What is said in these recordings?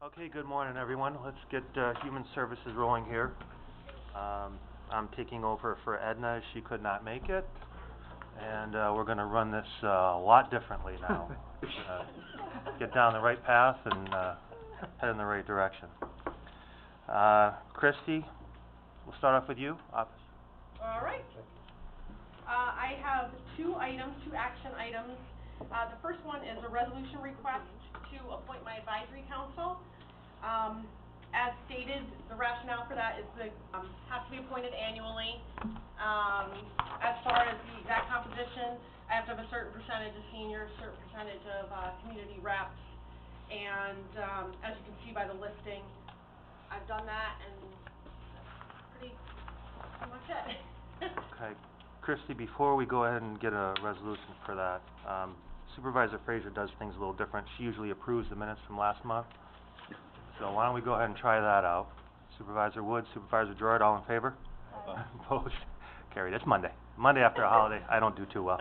Okay, good morning, everyone. Let's get Human Services rolling here. I'm taking over for Edna. She could not make it, and we're going to run this a lot differently now. Get down the right path and head in the right direction. Christy, we'll start off with you. All right. I have two action items. The first one is a resolution request to appoint my advisory council. As stated, the rationale for that is that has to be appointed annually. As far as the exact composition, I have to have a certain percentage of seniors, a certain percentage of community reps, and as you can see by the listing, I've done that, and pretty much it. Okay. Christy, before we go ahead and get a resolution for that, Supervisor Frazier does things a little different. She usually approves the minutes from last month. So why don't we go ahead and try that out. Supervisor Wood, Supervisor Gerard, all in favor? Opposed? Carried. It's Monday. Monday after a holiday, I don't do too well.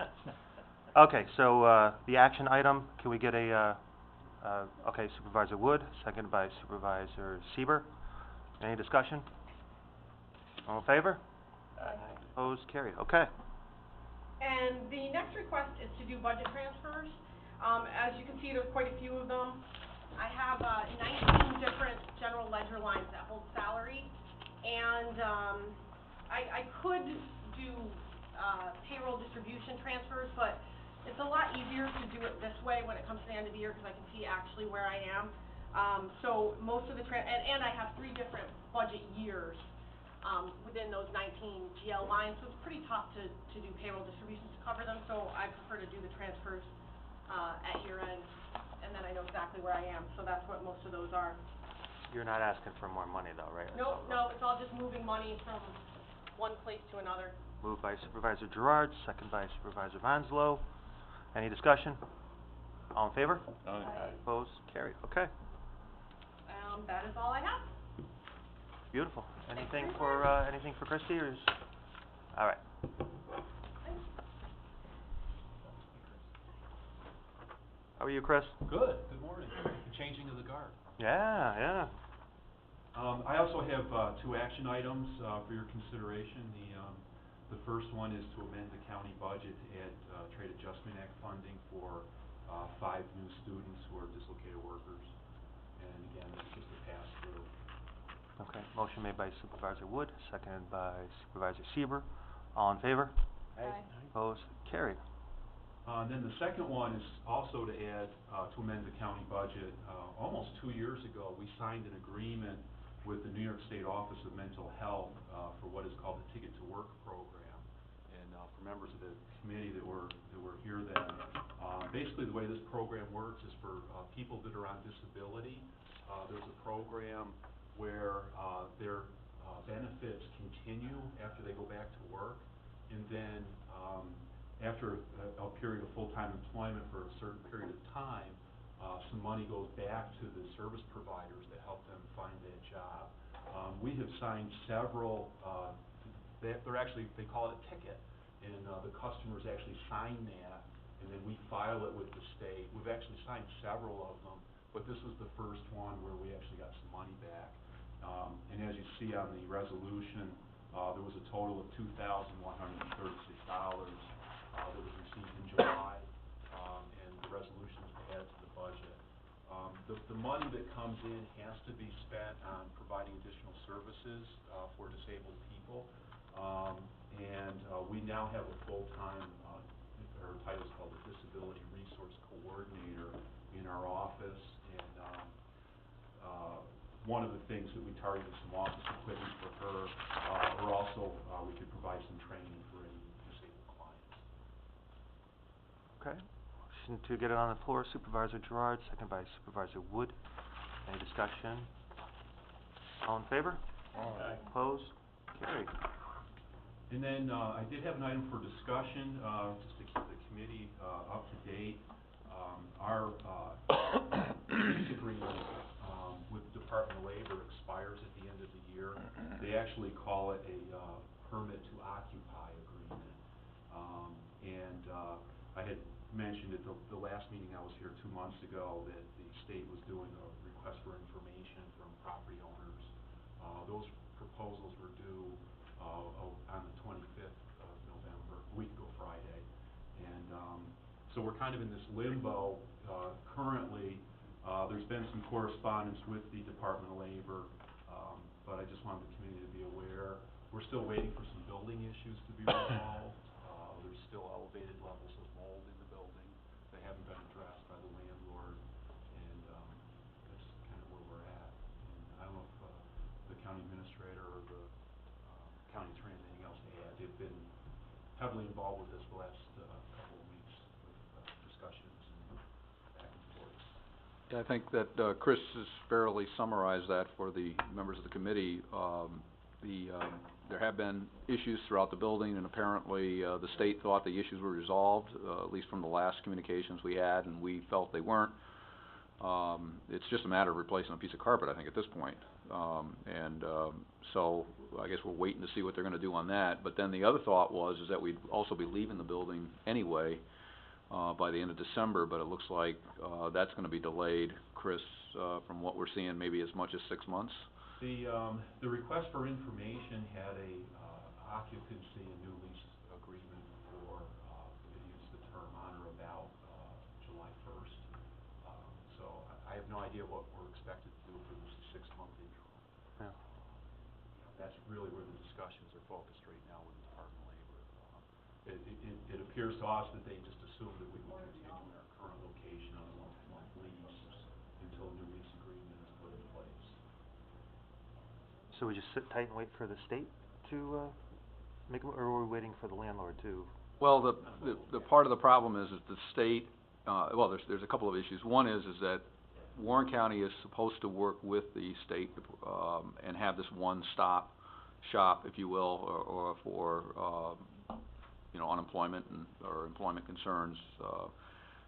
Okay, so the action item, can we get a, okay, Supervisor Wood, seconded by Supervisor Sieber. Any discussion? All in favor? Aye. Opposed? Carried. Okay. And the next request is to do budget transfers. As you can see, there's quite a few of them. I have 19 different general ledger lines that hold salary, and I could do payroll distribution transfers, but it's a lot easier to do it this way when it comes to the end of the year because I can see actually where I am. So most of the and I have 3 different budget years within those 19 GL lines, so it's pretty tough to do payroll distributions to cover them, so I prefer to do the transfers at year end, and then I know exactly where I am, so that's what most of those are. You're not asking for more money though, right? No, it's all just moving money from one place to another. Moved by Supervisor Gerard, second by Supervisor Vanslo. Any discussion? All in favor? Aye. Opposed? Carried. Okay. That is all I have. Beautiful. Anything for Christy, or is... All right. How are you, Chris? Good. Good morning. The changing of the guard. Yeah. I also have 2 action items for your consideration. The first one is to amend the county budget to add Trade Adjustment Act funding for 5 new students who are dislocated workers. And again, it's just a pass-through. Okay. Motion made by Supervisor Wood, seconded by Supervisor Sieber. All in favor? Aye. Opposed? Carried. And then the second one is also to add, to amend the county budget. Almost 2 years ago, we signed an agreement with the New York State Office of Mental Health for what is called the Ticket to Work program. And for members of the committee that were here then, basically the way this program works is for people that are on disability. There's a program where their benefits continue after they go back to work, and then after a period of full-time employment for a certain period of time, some money goes back to the service providers that help them find that job. We have signed several, they call it a ticket, and the customers actually sign that, and then we file it with the state. We've actually signed several of them, but this was the first one where we actually got some money back. And as you see on the resolution, there was a total of $2,136 that was received in July, and the resolution is to add to the budget. The money that comes in has to be spent on providing additional services for disabled people, and we now have a full-time, her title is called the Disability Resource Coordinator in our office, and one of the things that we targeted some office equipment for her, or also we could provide some training for any disabled clients. Okay. Motion to get it on the floor, Supervisor Gerard, second by Supervisor Wood. Any discussion? All in favor? Aye. Opposed? Carried. And then I did have an item for discussion, just to keep the committee up to date. Our lease agreement with the Department of Labor expires at the end of the year. They actually call it a permit to occupy agreement. And I had mentioned at the last meeting I was here 2 months ago that the state was doing a request for information those proposals were due, on the 25th of November, a week ago Friday. And, so we're kind of in this limbo, currently. There's been some correspondence with the Department of Labor, but I just wanted the community to be aware. We're still waiting for some building issues to be resolved. There's still elevated levels of mold in the building that haven't been addressed by the landlord, and, that's kind of where we're at. And I don't know if, the county administrator or the, county attorney has anything else to add. They've been heavily involved with this the last, couple of weeks with, discussions and back and forth. Yeah, I think that Chris has fairly summarized that for the members of the committee. There have been issues throughout the building, and apparently the state thought the issues were resolved, at least from the last communications we had, and we felt they weren't. It's just a matter of replacing a piece of carpet, I think, at this point. So I guess we're waiting to see what they're going to do on that. But then the other thought is that we'd also be leaving the building anyway by the end of December, but it looks like that's going to be delayed, Chris, from what we're seeing, maybe as much as 6 months. The request for information had a occupancy and new lease agreement for, it used the term on or about July 1st. So I have no idea what we're expected to do for this 6-month interim. Yeah. That's really where the discussions are focused right now with the Department of Labor. It appears to us that they just assumed that we would continue in our current location on a month-to-month lease until a new lease agreement is put in place. So we just sit tight and wait for the state to, make, or are we waiting for the landlord to? Well, the part of the problem is that the state, well, there's a couple of issues. One is that Warren County is supposed to work with the state, and have this one-stop shop, if you will, or for, unemployment or employment concerns.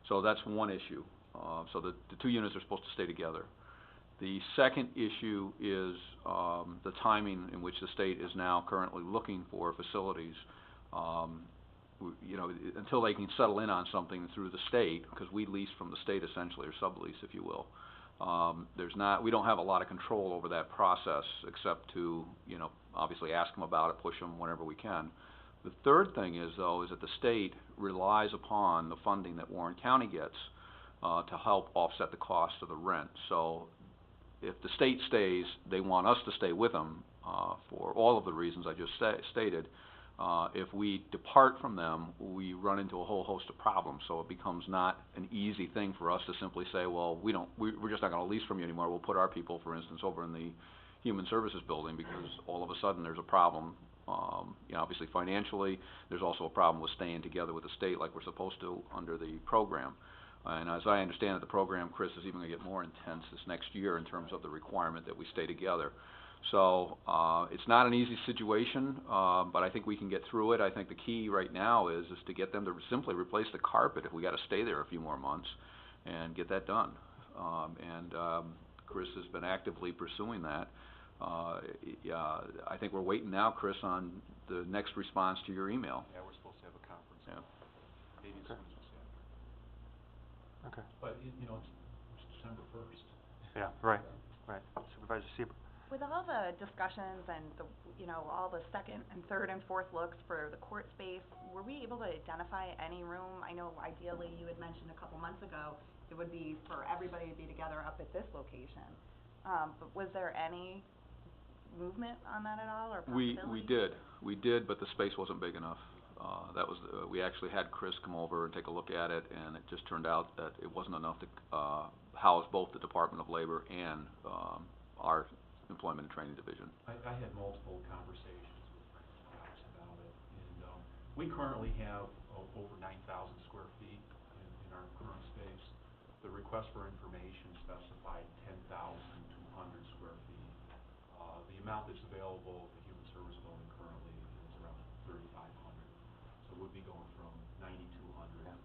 So that's one issue. So the two units are supposed to stay together. The second issue is the timing in which the state is now currently looking for facilities. Until they can settle in on something through the state, because we lease from the state essentially, or sublease, if you will. We don't have a lot of control over that process, except to, obviously ask them about it, push them whenever we can. The third thing is that the state relies upon the funding that Warren County gets to help offset the cost of the rent. So if the state stays, they want us to stay with them for all of the reasons I just stated. If we depart from them, we run into a whole host of problems. So it becomes not an easy thing for us to simply say, well, we're just not going to lease from you anymore. We'll put our people, for instance, over in the Human Services building, because all of a sudden there's a problem. Obviously financially, there's also a problem with staying together with the state like we're supposed to under the program. And as I understand it, the program, Chris, is even going to get more intense this next year in terms of the requirement that we stay together. So it's not an easy situation, but I think we can get through it. I think the key right now is to get them to simply replace the carpet if we got to stay there a few more months, and get that done. Chris has been actively pursuing that. I think we're waiting now, Chris, on the next response to your email. Yeah, we're supposed to have a conference. Yeah. Maybe as soon as this afternoon. Okay. But, it's December 1st. Yeah, right. Supervisor Seaver. With all the discussions and all the second and third and fourth looks for the court space, were we able to identify any room? I know ideally you had mentioned a couple months ago it would be for everybody to be together up at this location. But was there any movement on that at all, or possibility? We did, but the space wasn't big enough. We actually had Chris come over and take a look at it, and it just turned out that it wasn't enough to house both the Department of Labor and our Employment and Training Division. I had multiple conversations with guys about it, and we currently have over 9,000 square feet in our current space. The request for information specified 10,200 square feet. The amount that's available at the Human Service Building currently is around 3,500. So we'll be going from 9,200.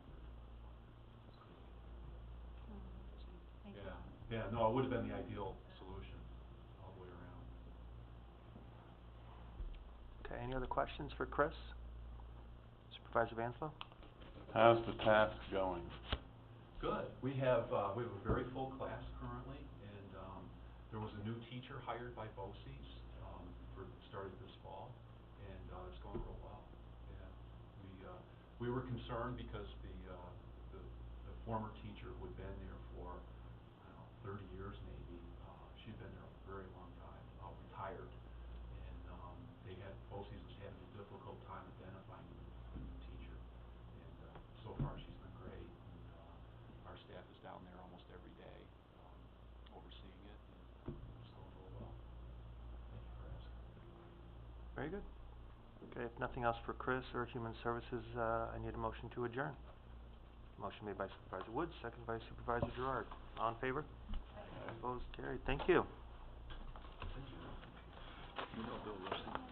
Thank you. Yeah, no, it would have been the ideal solution all the way around. Okay, any other questions for Chris? Supervisor Vanslo? How's the task going? Good. We have a very full class currently, and there was a new teacher hired by BOCES started this fall, and, it's going real well. And we were concerned because the former teacher who had been there for, I don't know, 30 years maybe, she'd been there a very long time, retired. And, BOCES was having a difficult time identifying a new teacher. And, so far she's been great. And, our staff is down there almost every day, overseeing it, and it's going real well. Thank you for asking. Very good. Okay, if nothing else for Chris or Human Services, I need a motion to adjourn. Motion made by Supervisor Woods, second by Supervisor Gerard. All in favor? Opposed, carried. Thank you. You know Bill Rusty?